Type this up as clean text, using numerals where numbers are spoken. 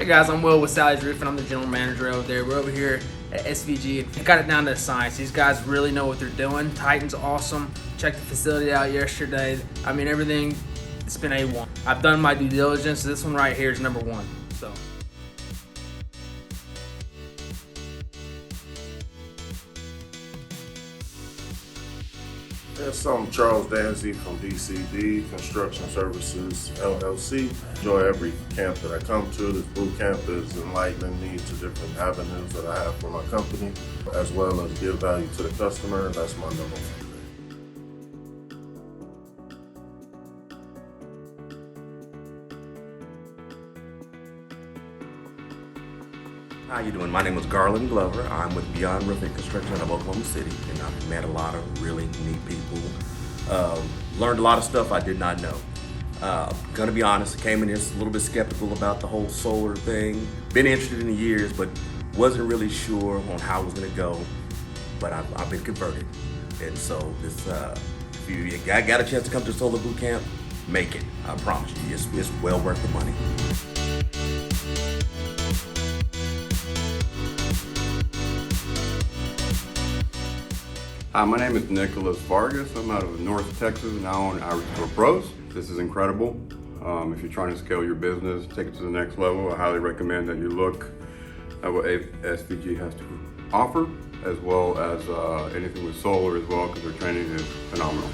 Hey guys, I'm Will with Sally's Roofing. I'm the general manager over there. We're over here at SVG. I got it down to science. These guys really know what they're doing. Titan's awesome. Checked the facility out yesterday. I mean, everything, it's been A1. I've done my due diligence. This one right here is number one. So. Yes, I'm Charles Danzy from DCD Construction Services LLC. Enjoy every camp that I come to. This boot camp is enlightening me to different avenues that I have for my company, as well as give value to the customer. That's my number one. How you doing? My name is Garland Glover. I'm with Beyond Roofing Construction out of Oklahoma City, and I've met a lot of really neat people. Learned a lot of stuff I did not know. Gonna be honest, I came in here a little bit skeptical about the whole solar thing. Been interested in the years, but wasn't really sure on how it was gonna go. But I've been converted, and so this, if you got a chance to come to Solar Bootcamp, make it. I promise you, it's well worth the money. Hi, my name is Nicolas Vargas. I'm out of North Texas and I own Irish Tour Pros. This is incredible. If you're trying to scale your business, take it to the next level, I highly recommend that you look at what SVG has to offer, as well as anything with solar as well, because their training is phenomenal.